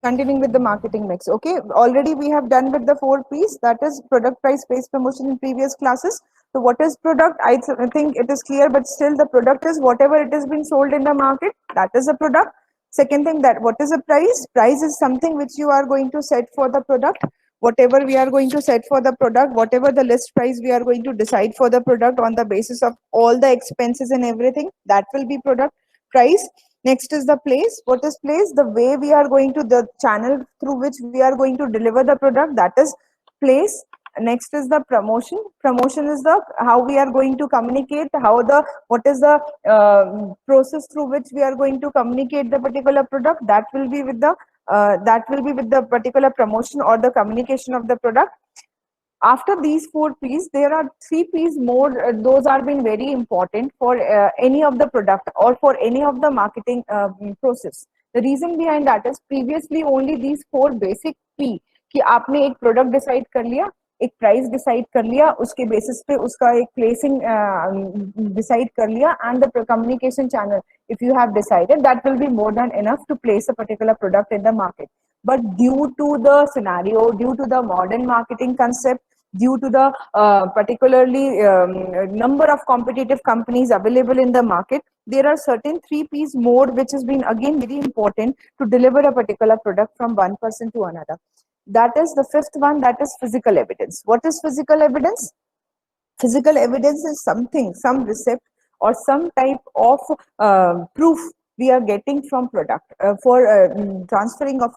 Continuing with the marketing mix. Okay, already we have done with the 4 P's, that is product, price, space, promotion in previous classes. So what is product? I think it is clear, but still the product is whatever it has been sold in the market, that is a product. Second thing, that what is a price? Price is something which you are going to set for the product. Whatever we are going to set for the product, whatever the list price we are going to decide for the product on the basis of all the expenses and everything, that will be product price. Next is the place. What is place? The way we are going to, the channel through which we are going to deliver the product, that is place. Next is the promotion. Promotion is the how we are going to communicate, how the what is the process through which we are going to communicate the particular product, that will be with the particular promotion or the communication of the product. After these 4 P's, there are 3 P's more. Those are being very important for any of the product or for any of the marketing process. The reason behind that is previously only these 4 basic P कि आपने एक product decide कर लिया, एक price decide कर लिया, उसके basis पे उसका एक placing decide कर लिया, and the communication channel if you have decided, that will be more than enough to place a particular product in the market. But due to the scenario, due to the modern marketing concept, due to the particularly number of competitive companies available in the market, there are certain 3 P's more which has been again very important to deliver a particular product from one person to another. That is the fifth one, that is physical evidence. What is physical evidence? Physical evidence is something, some receipt or some type of proof we are getting from product for transferring of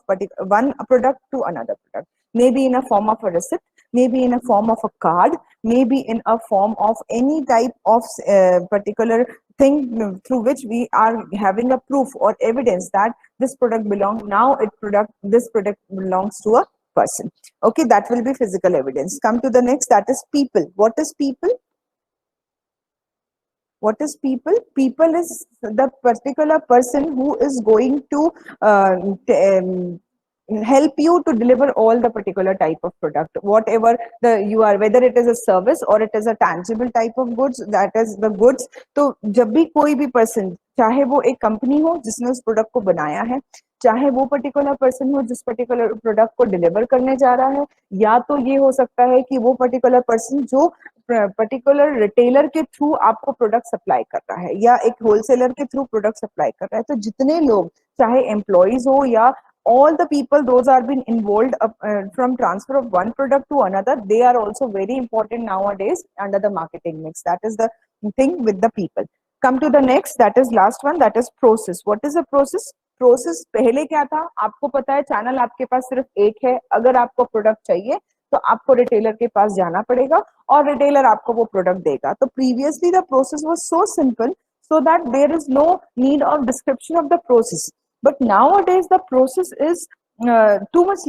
one product to another product. Maybe in a form of a receipt, maybe in a form of a card, maybe in a form of any type of particular thing through which we are having a proof or evidence that this product belongs, this product belongs to a person. Okay, that will be physical evidence. Come to the next, that is people. What is people? What is people? People is the particular person who is going to help you to deliver all the particular type of product, whatever you are, whether it is a service or it is a tangible type of goods, that is the goods. तो जब भी कोई भी person, चाहे वो एक company हो जिसने उस प्रोडक्ट को बनाया है, चाहे वो पर्टिकुलर पर्सन हो जिस पर्टिकुलर प्रोडक्ट को डिलीवर करने जा रहा है, या तो ये हो सकता है कि वो पर्टिकुलर पर्सन जो पर्टिकुलर रिटेलर के थ्रू आपको प्रोडक्ट सप्लाई कर रहा है या एक होलसेलर के थ्रू प्रोडक्ट सप्लाई कर रहा है. तो जितने लोग, चाहे एम्प्लॉइज हो या all the people those are been involved from transfer of one product to another, they are also very important nowadays under the marketing mix. That is the thing with the people. Come to the next, that is last one, that is process. What is the process? Process पहले क्या था? आपको पता है channel आपके पास सिर्फ एक है. अगर आपको प्रोडक्ट चाहिए तो आपको रिटेलर के पास जाना पड़ेगा और रिटेलर आपको वो प्रोडक्ट देगा. तो previously the process was so simple so that there is no need of description of the process. But nowadays the process is too much,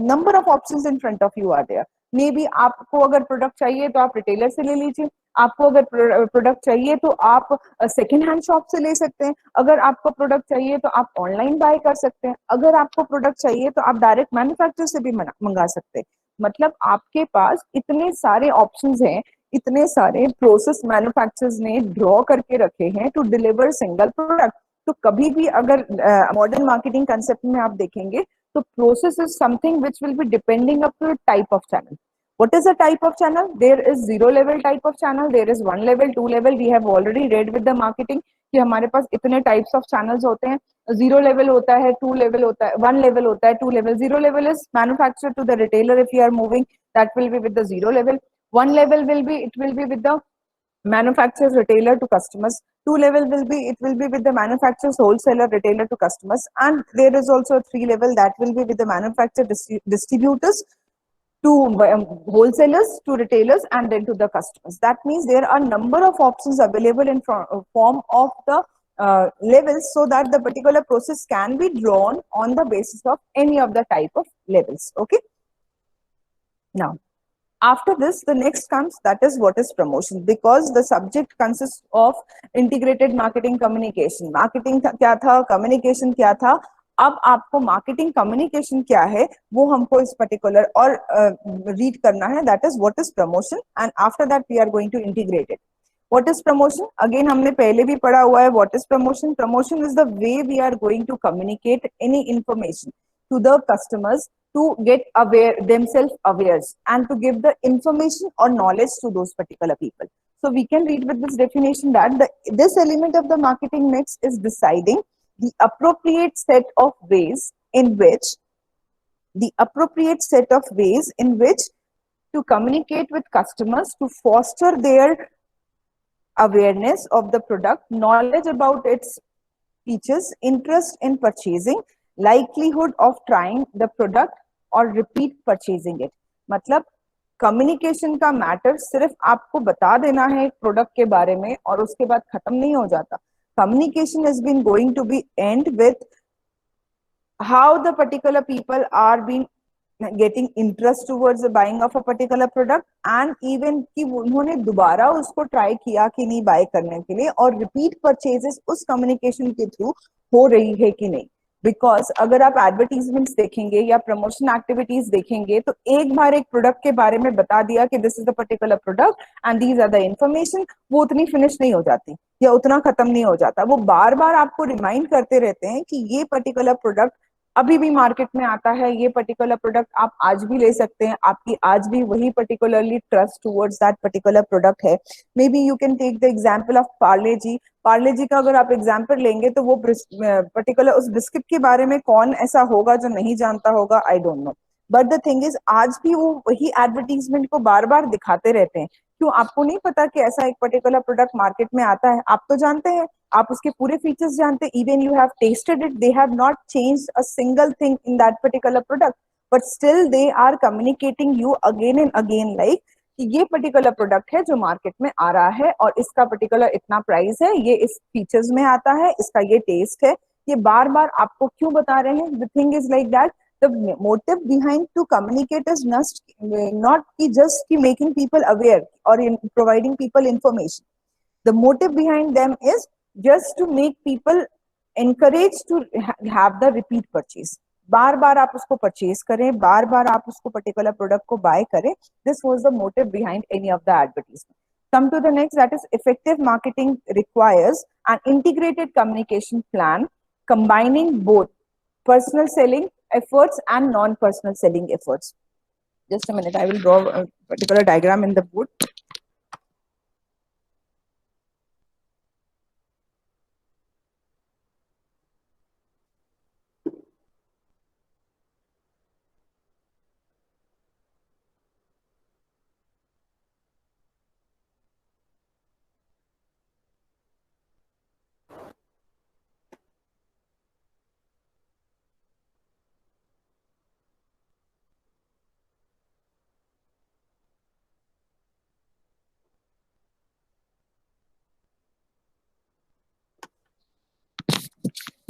number of options in front of you are there. Maybe आपको अगर product चाहिए तो आप retailer से ले लीजिए, आपको अगर प्रोडक्ट चाहिए तो आप सेकेंड हैंड शॉप से ले सकते हैं, अगर आपको प्रोडक्ट चाहिए तो आप ऑनलाइन बाय कर सकते हैं, अगर आपको प्रोडक्ट चाहिए तो आप डायरेक्ट मैन्युफैक्चरर से भी मंगा सकते हैं. मतलब आपके पास इतने सारे ऑप्शंस हैं, इतने सारे प्रोसेस मैन्युफैक्चरर्स ने ड्रॉ करके रखे हैं टू डिलीवर सिंगल प्रोडक्ट. तो कभी भी अगर मॉडर्न मार्केटिंग कंसेप्ट में आप देखेंगे तो process is something which will be depending upon type of channel. What is a type of channel? There is 0 level type of channel, there is 1 level, 2 level. We have already read with the marketing कि हमारे पास इतने types of channels होते हैं. 0 level होता है, 2 level होता है, 1 level होता है, 2 level. 0 level is manufacturer to the retailer. If you are moving, that will be with the 0 level. 1 level will be with the manufacturers retailer to customers. 2 level will be with the manufacturers wholesaler retailer to customers, and there is also 3 level that will be with the manufacturer distributors to wholesalers to retailers and then to the customers. That means there are number of options available in form of the levels, so that the particular process can be drawn on the basis of any of the type of levels. Okay, now after this the next comes, that is what is promotion, because the subject consists of integrated marketing communication. Marketing क्या था, communication क्या था, अब आपको marketing communication क्या है वो हमको इस पर्टिकुलर और रीड करना है. That is what is promotion, and after that we are going to integrate it. What is promotion? Again हमने पहले भी पढ़ा हुआ है. What is promotion? Promotion is the way we are going to communicate any information. to the customers to get aware themselves aware and to give the information or knowledge to those particular people. So we can read with this definition that this element of the marketing mix is deciding the appropriate set of ways in which to communicate with customers to foster their awareness of the product, knowledge about its features, interest in purchasing, likelihood of trying the product और repeat purchasing it. मतलब communication का matter सिर्फ आपको बता देना है एक product के बारे में और उसके बाद खत्म नहीं हो जाता. Communication has been going to be end with how the particular people are being getting interest towards the buying of a particular product and even कि उन्होंने दोबारा उसको ट्राई किया कि नहीं बाय करने के लिए और रिपीट परचेजेस उस कम्युनिकेशन के थ्रू हो रही है कि नहीं. बिकॉज अगर आप एडवर्टीजमेंट्स देखेंगे या प्रमोशन एक्टिविटीज देखेंगे तो एक बार एक प्रोडक्ट के बारे में बता दिया कि this is the particular product and these are the information, वो उतनी फिनिश नहीं हो जाती या उतना खत्म नहीं हो जाता. वो बार बार आपको रिमाइंड करते रहते हैं कि ये पर्टिकुलर प्रोडक्ट अभी भी मार्केट में आता है, ये पर्टिकुलर प्रोडक्ट आप आज भी ले सकते हैं, आपकी आज भी वही particularly trust towards that particular product है. Maybe you can take the example of Parle G. Parle G का अगर आप एग्जांपल लेंगे तो वो पर्टिकुलर उस बिस्किट के बारे में कौन ऐसा होगा जो नहीं जानता होगा, I don't know. But the thing is आज भी वो वही एडवर्टीजमेंट को बार बार दिखाते रहते हैं. क्यों? आपको नहीं पता कि ऐसा एक पर्टिकुलर प्रोडक्ट मार्केट में आता है? आप तो जानते हैं, आप उसके पूरे फीचर्स जानते हैं, even you have tested it, they have not changed a single thing in that particular product, but still they are communicating you again and again like कि ये पर्टिकुलर प्रोडक्ट है जो मार्केट में आ रहा है और इसका पर्टिकुलर इतना प्राइस है, ये इस फीचर्स में आता है, इसका ये टेस्ट है. ये बार बार आपको क्यों बता रहे हैं? The thing is like that the motive behind to communicate is not just making people aware or in providing people information. The motive behind them is just to make people encouraged to have the repeat purchase. बार बार आप उसको purchase करें, बार बार आप उसको particular product को bye करें. This was the motive behind any of the advertisement. Come to the next, that is effective marketing requires an integrated communication plan combining both personal selling efforts and non-personal selling efforts. Just a minute, I will draw a particular diagram in the board.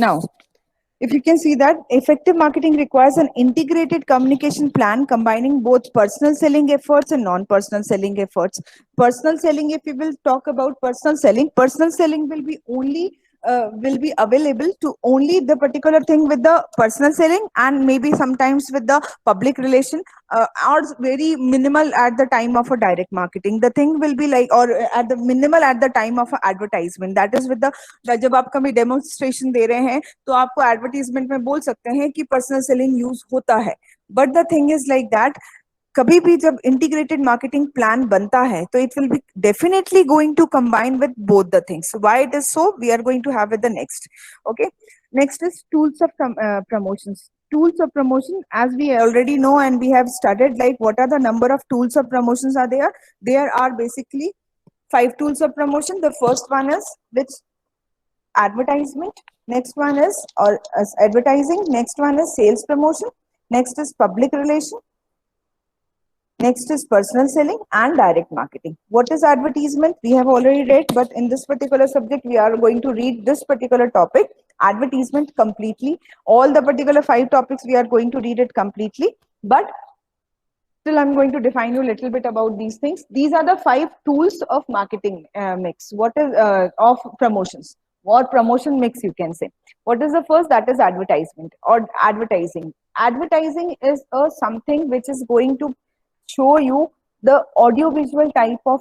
Now, if you can see that effective marketing requires an integrated communication plan combining both personal selling efforts and non-personal selling efforts. Personal selling, if we will talk about personal selling will be available to only the particular thing with the personal selling and maybe sometimes with the public relation or very minimal at the time of a direct marketing. The thing will be like, or at the minimal at the time of advertisement. That is with the जब आप कभी demonstration दे रहे हैं तो आपको advertisement में बोल सकते हैं कि पर्सनल सेलिंग यूज होता है. But the thing is like that कभी भी जब इंटीग्रेटेड मार्केटिंग प्लान बनता है तो it will be definitely going to combine with both the things. Why it is so, we are going to have with the next. Okay, next is tools of promotions. Tools of promotion, as we already know and we have studied, like what are the number of tools of promotions are there? There are basically 5 tools of promotion. The first one is which advertisement, next one is advertising, next one is sales promotion, next is public relation, next is personal selling and direct marketing. What is advertisement? We have already read, but in this particular subject we are going to read this particular topic, advertisement, completely. All the particular 5 topics we are going to read it completely, but still I'm going to define you a little bit about these things. These are the 5 tools of marketing mix. What is of promotions or promotion mix, you can say. What is the first? That is advertisement or advertising. Advertising is something which is going to show you the audio-visual type of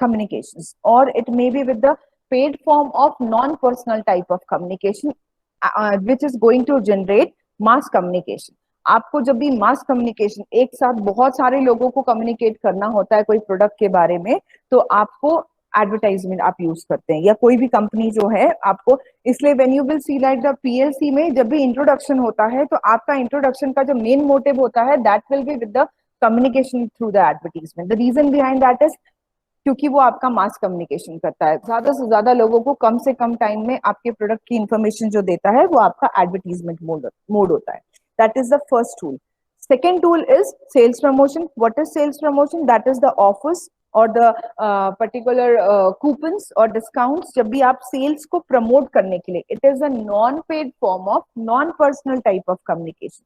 communications, or it may be with the paid form of non-personal type of communication, which is going to generate mass communication. आपको जब भी mass communication, एक साथ बहुत सारे लोगों को communicate करना होता है कोई प्रोडक्ट के बारे में, तो आपको एडवर्टाइजमेंट आप यूज करते हैं, या कोई भी कंपनी जो है आपको, इसलिए when you will see like the PLC में जब भी इंट्रोडक्शन होता है, तो आपका इंट्रोडक्शन का जो मेन मोटिव होता है that will be with the communication through the advertisement. The reason behind that is क्योंकि वो आपका मास कम्युनिकेशन करता है, ज्यादा से ज्यादा लोगों को कम से कम टाइम में आपके प्रोडक्ट की इंफॉर्मेशन जो देता है वो आपका एडवर्टीजमेंट मोड होता है। That is the first tool. Second tool is sales promotion. What is sales promotion? That is the offers or the particular coupons or discounts. जब भी आप sales को promote करने के लिए, it is a non-paid form of non-personal type of communication.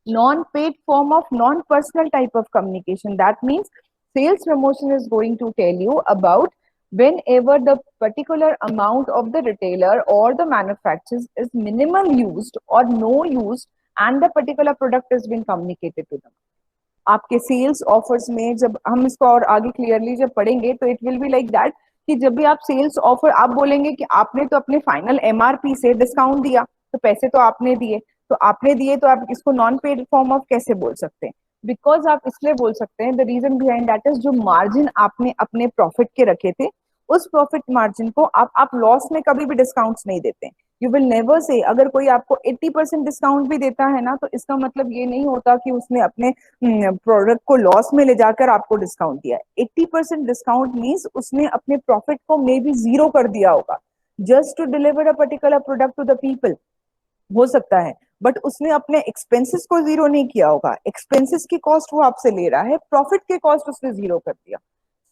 Non-paid form of non-personal type of communication. That means sales promotion is going to tell you about whenever the particular amount of the retailer or the manufacturers is minimal used or no used and the particular product has been communicated to them. आपके sales offers में जब हम इसको और आगे clearly जब पढ़ेंगे तो it will be like that कि जब भी आप सेल्स ऑफर, आप बोलेंगे कि आपने तो अपने फाइनल एमआरपी से डिस्काउंट दिया, तो पैसे तो आपने दिए, तो आपने दिए, तो आप इसको नॉन पेड फॉर्म ऑफ कैसे बोल सकते हैं? बिकॉज आप इसलिए बोल सकते हैं, the reason behind that is जो मार्जिन आपने अपने प्रॉफिट के रखे थे, उस प्रॉफिट मार्जिन को आप लॉस में कभी भी डिस्काउंट्स नहीं देते। यू विल नेवर से, अगर कोई आपको 80% डिस्काउंट भी देता है ना, तो इसका मतलब ये नहीं होता कि उसने अपने प्रोडक्ट को लॉस में ले जाकर आपको डिस्काउंट दिया है। 80% डिस्काउंट मीन्स उसने अपने प्रॉफिट को मे बी जीरो कर दिया होगा just to deliver a particular product to the people, हो सकता है, बट उसने अपने एक्सपेंसेस को जीरो नहीं किया होगा। एक्सपेंसेस की कॉस्ट वो आपसे ले रहा है, प्रॉफिट के कॉस्ट उसने जीरो कर दिया।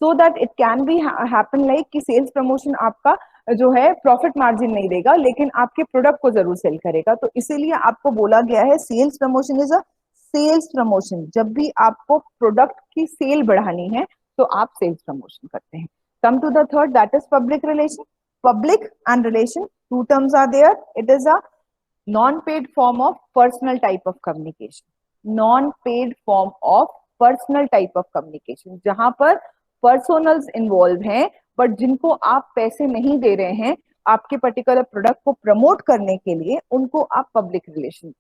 So that it can be happen like कि सेल्स प्रमोशन आपका जो है प्रॉफिट मार्जिन नहीं देगा, लेकिन आपके प्रोडक्ट को जरूर सेल करेगा। तो इसीलिए आपको बोला गया है sales promotion is a sales promotion. जब भी आपको प्रोडक्ट की सेल बढ़ानी है तो आप सेल्स प्रमोशन करते हैं। Come to the third, that is public relation. Public and relation, two terms are there. It is a non-paid form of personal type of communication. Non-paid form of personal type of communication, जहां पर personnels involve हैं, but जिनको आप पैसे नहीं दे रहे हैं आपके पर्टिकुलर प्रोडक्ट को प्रमोट करने के लिए, उनको आप पब्लिक रिलेशन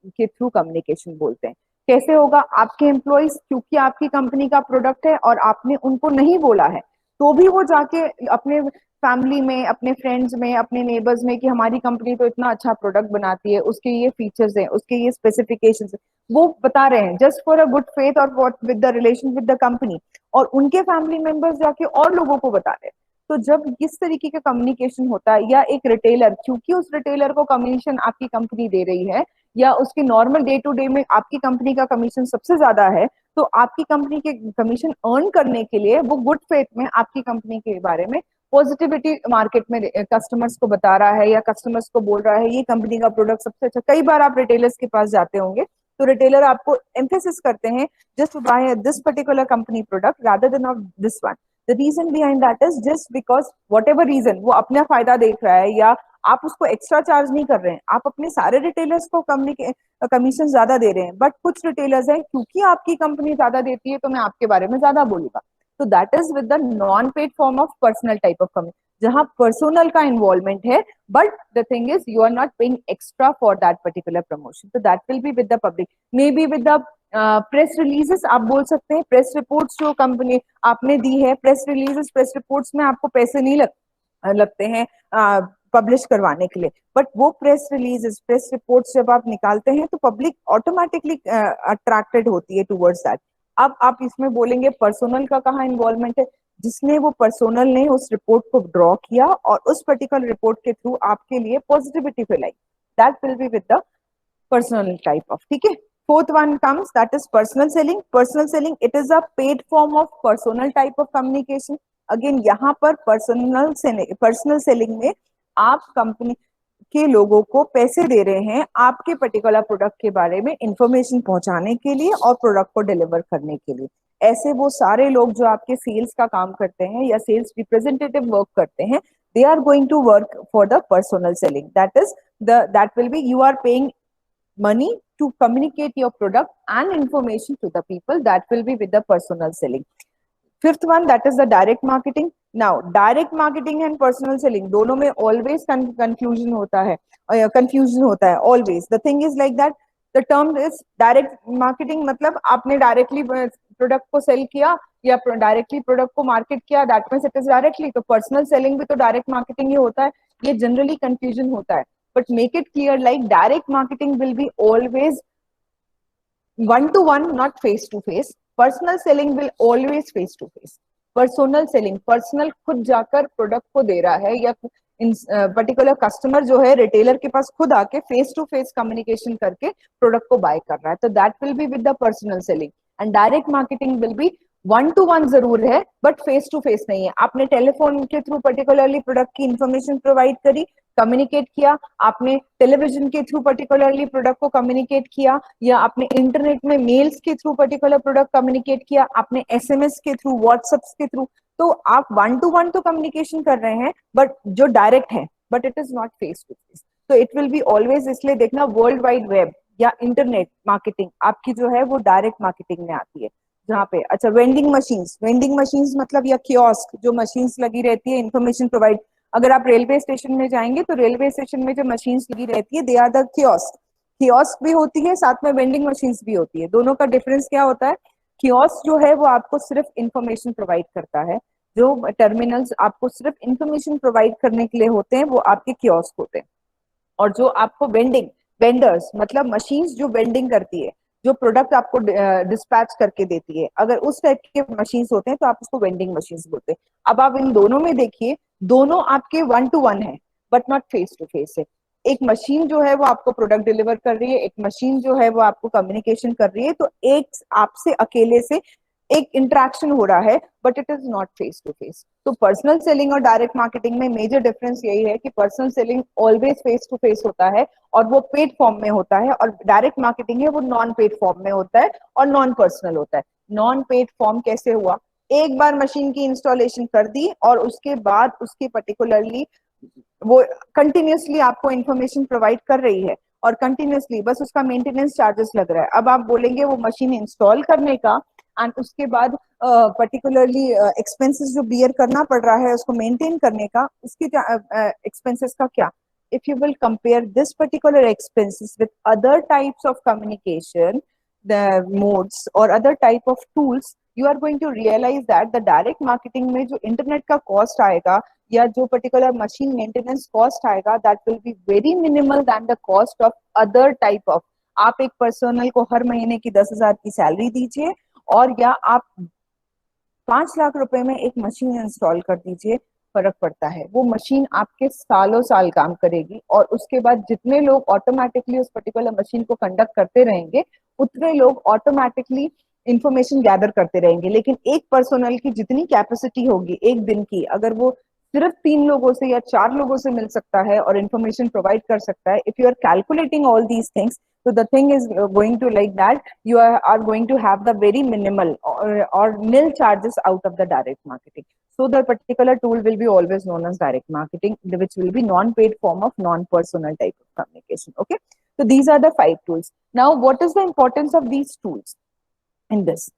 के थ्रू कम्युनिकेशन बोलते हैं। कैसे होगा? आपके एम्प्लॉइज, क्योंकि आपकी कंपनी का प्रोडक्ट है और आपने उनको नहीं बोला है, तो भी वो जाके अपने फैमिली में, अपने फ्रेंड्स में, अपने नेबर्स में कि हमारी कंपनी तो इतना अच्छा प्रोडक्ट बनाती है, उसके ये फीचर्स हैं, उसके ये स्पेसिफिकेशंस हैं, वो बता रहे हैं just for a good faith और what with the relation with the company, और उनके फैमिली मेंबर्स जाके और लोगों को बता रहे हैं। तो जब इस तरीके का कम्युनिकेशन होता है, या एक रिटेलर, क्योंकि उस रिटेलर को कमीशन आपकी कंपनी दे रही है, या उसके नॉर्मल डे टू डे में आपकी कंपनी का कमीशन सबसे ज्यादा है, तो आपकी कंपनी के कमीशन अर्न करने के लिए वो गुड फेथ में आपकी कंपनी के बारे में पॉजिटिविटी मार्केट में कस्टमर्स को बता रहा है, या कस्टमर्स को बोल रहा है ये कंपनी का प्रोडक्ट सबसे अच्छा। कई बार आप रिटेलर्स के पास जाते होंगे तो रिटेलर आपको एम्फेसिस करते हैं just to buy this particular company product rather than of this one. The reason behind that is just because whatever reason वो अपना फायदा देख रहा है, या आप उसको एक्स्ट्रा चार्ज नहीं कर रहे हैं, आप अपने सारे रिटेलर्स को कमीशन ज्यादा दे रहे हैं, बट कुछ रिटेलर्स हैं क्योंकि आपकी कंपनी ज्यादा देती है तो मैं आपके बारे में ज्यादा बोलूंगा। तो that is with the non paid form of personal type of communication, जहां पर्सनल का इन्वॉल्वमेंट है, but the thing is you are not paying extra for that particular promotion. तो that will be with the public, maybe with the press releases, आप बोल सकते हैं press reports जो company आपने दी है, प्रेस रिलीजेस, प्रेस रिपोर्ट्स में आपको पैसे नहीं लगते हैं पब्लिश करवाने के लिए, बट वो प्रेस रिलीजेस, प्रेस रिपोर्ट्स जब आप निकालते हैं तो पब्लिक ऑटोमेटिकली अट्रैक्टेड होती है टुवर्ड्स दैट। अब आप इसमें बोलेंगे पर्सनल का कहाँ इन्वॉल्वमेंट है? जिसने वो पर्सनल ने उस रिपोर्ट को ड्रॉ किया और उस पर्टिकुलर रिपोर्ट के थ्रू आपके लिए पॉजिटिविटी फैलाई, that will be with the personal type of, ठीक है। Fourth one comes, that is personal selling. Personal selling, it is a paid form of personal type of communication. Again यहाँ पर personal selling में आप company के लोगों को पैसे दे रहे हैं आपके पर्टिकुलर प्रोडक्ट के बारे में इंफॉर्मेशन पहुंचाने के लिए और प्रोडक्ट को डिलीवर करने के लिए। ऐसे वो सारे लोग जो आपके सेल्स का काम करते हैं या सेल्स रिप्रेजेंटेटिव वर्क करते हैं, they are going to work for the personal selling. That will be, you are paying money to communicate your product and information to the people. That will be with the personal selling. Fifth one, that is the direct marketing. Now direct marketing and personal selling दोनों में always confusion होता है always. The thing is like that, the term is direct marketing, मतलब आपने directly product को cell किया या directly product को मार्केट किया, that means it is directly. तो पर्सनल सेलिंग भी तो डायरेक्ट मार्केटिंग ही होता है, ये जनरली कंफ्यूजन होता है। But make it clear like direct marketing will be always one to one, not face to face. Personal selling will always face to face. Personal selling, personal खुद जाकर product को दे रहा है या पर्टिकुलर कस्टमर जो है रिटेलर के पास खुद आके फेस टू फेस कम्युनिकेशन करके प्रोडक्ट को बाय कर रहा है, तो that will be with the personal selling. And direct marketing will be one to one जरूर है बट फेस टू फेस नहीं है। आपने टेलीफोन के थ्रू पर्टिकुलरली प्रोडक्ट की इंफॉर्मेशन प्रोवाइड करी, कम्युनिकेट किया, आपने टेलीविजन के थ्रू पर्टिकुलरली प्रोडक्ट को कम्युनिकेट किया, या आपने इंटरनेट में मेल्स के थ्रू पर्टिकुलर प्रोडक्ट कम्युनिकेट किया, आपने एसएमएस के थ्रू, व्हाट्सएप के थ्रू, तो आप वन टू वन तो कम्युनिकेशन कर रहे हैं बट जो डायरेक्ट है, but it is not face to face. तो इट विल बी ऑलवेज, इसलिए देखना वर्ल्ड वाइड वेब या इंटरनेट मार्केटिंग आपकी जो है वो डायरेक्ट मार्केटिंग में आती है। जहाँ पे अच्छा वेंडिंग मशीन्स मतलब या कियोस्क जो मशीन्स लगी रहती है इंफॉर्मेशन प्रोवाइड, अगर आप रेलवे स्टेशन में जाएंगे तो रेलवे स्टेशन में जो मशीन्स लगी रहती है they are the kiosk. Kiosk भी होती है, साथ में वेंडिंग मशीन्स भी होती है। दोनों का डिफरेंस क्या होता है? कियोस्क जो है वो आपको सिर्फ इंफॉर्मेशन प्रोवाइड करता है, जो टर्मिनल्स आपको सिर्फ इंफॉर्मेशन प्रोवाइड करने के लिए होते हैं वो आपके कियोस्क होते हैं। और जो आपको वेंडर्स मतलब मशीन्स जो वेंडिंग करती है, जो प्रोडक्ट आपको डिस्पैच करके देती है, अगर उस टाइप के मशीन्स होते हैं तो आप उसको वेंडिंग मशीन्स बोलते हैं। अब आप इन दोनों में देखिए, दोनों आपके वन टू वन है but not face to face है। एक मशीन जो है वो आपको प्रोडक्ट डिलीवर कर रही है, एक मशीन जो है वो आपको कम्युनिकेशन कर रही है, तो एक आपसे अकेले से एक इंटरेक्शन हो रहा है but it is not face to face. तो पर्सनल सेलिंग और डायरेक्ट मार्केटिंग में मेजर डिफरेंस यही है कि personal selling always face to face होता है और वो पेड फॉर्म में होता है, और डायरेक्ट मार्केटिंग है वो नॉन पेड फॉर्म में होता है और नॉन पर्सनल होता है। नॉन पेड फॉर्म कैसे हुआ? एक बार मशीन की इंस्टॉलेशन कर दी और उसके बाद उसकी पर्टिकुलरली वो कंटिन्यूसली आपको इंफॉर्मेशन प्रोवाइड कर रही है और कंटिन्यूसली बस उसका मेंटेनेंस चार्जेस लग रहा है। अब आप बोलेंगे वो मशीन इंस्टॉल करने का एंड उसके बाद पर्टिकुलरली एक्सपेंसेस जो बियर करना पड़ रहा है उसको मेंटेन करने का, उसकी एक्सपेंसेस का क्या? if you will compare this particular expenses with other types of communication, the modes or other type of tools, you are going to realize that the direct marketing में जो internet का cost आएगा या जो particular machine maintenance cost आएगा, that will be very minimal than the cost of other type of। आप एक personal को हर महीने की 10,000 की सैलरी दीजिए और या आप 5 लाख रुपए में एक मशीन इंस्टॉल कर दीजिए, फर्क पड़ता है। वो मशीन आपके सालों साल काम करेगी और उसके बाद जितने लोग ऑटोमेटिकली उस पर्टिकुलर मशीन को कंडक्ट करते रहेंगे उतने लोग ऑटोमेटिकली इंफॉर्मेशन गैदर करते रहेंगे। लेकिन एक पर्सनल की जितनी कैपेसिटी होगी एक दिन की, अगर वो सिर्फ 3 लोगों से या 4 लोगों से मिल सकता है और इंफॉर्मेशन प्रोवाइड कर सकता है, if you are calculating all these things, so the thing is going to like that you are going to have the very minimal or nil charges out of the direct marketing. So the particular tool will be always known as direct marketing, which will be non-paid form of non-personal type of communication. Okay, so these are the 5 tools. Now what is the importance of these tools in this?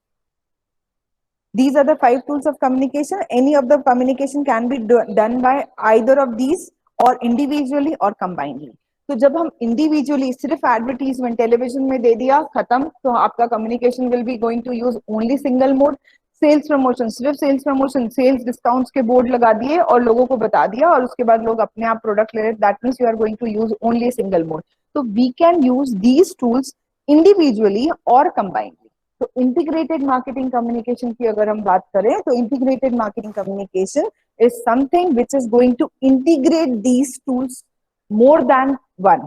These are the 5 tools of communication. Any of the communication can be done by either of these or individually or combinedly. तो जब हम individually सिर्फ advertisement television में दे दिया खत्म, तो आपका communication will be going to use only single mode. Sales promotion, सिर्फ सेल्स प्रमोशन, सेल्स डिस्काउंट्स के बोर्ड लगा दिए और लोगों को बता दिया और उसके बाद लोग अपने आप प्रोडक्ट ले रहे, that means you are going to use only single mode. तो we can use these tools individually और कंबाइनली। तो इंटीग्रेटेड मार्केटिंग कम्युनिकेशन की अगर हम बात करें तो integrated marketing communication is something which is going to integrate these tools more than one.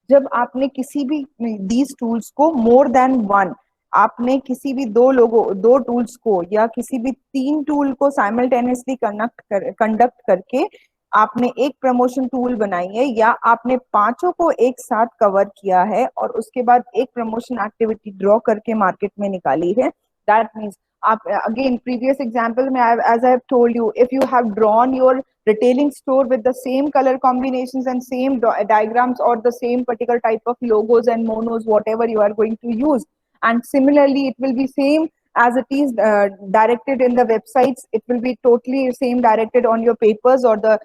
जब आपने किसी भी दीज टूल्स को मोर देन वन, आपने किसी भी 2 टूल्स को या किसी भी 3 टूल को साइमल्टेनियसली कंडक्ट करके आपने एक प्रमोशन टूल बनाई है या आपने 5 को एक साथ कवर किया है और उसके बाद एक प्रमोशन एक्टिविटी ड्रॉ करके मार्केट में निकाली है, दैट मीन्स आप अगेन प्रीवियस एग्जांपल में as I have told you, if you have drawn your retailing store with the same color combinations and same diagrams or the same particular type of logos and monos, whatever you are going to use, and similarly it will be same as it is directed in the websites, it will be totally same directed on your papers or the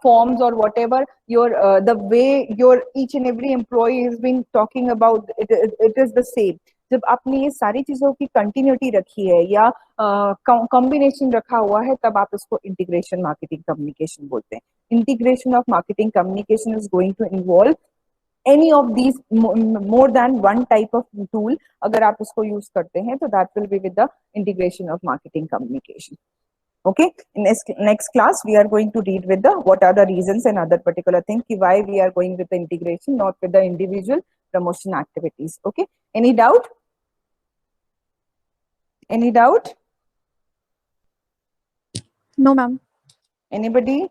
forms or whatever. Your the way your each and every employee has been talking about it, it is the same. जब आपने ये सारी चीजों की continuity रखी है या combination रखा हुआ है, तब आप इसको इंटीग्रेशन मार्केटिंग कम्युनिकेशन बोलते हैं. Integration of marketing communication is going to involve any of these more than one type of tool. अगर आप उसको use करते हैं, तो that will be with the integration of marketing communication. Okay, in next class we are going to read with the what are the reasons and other particular things why we are going with the integration, not with the individual promotion activities. Okay, any doubt? Any doubt? No, ma'am. Anybody?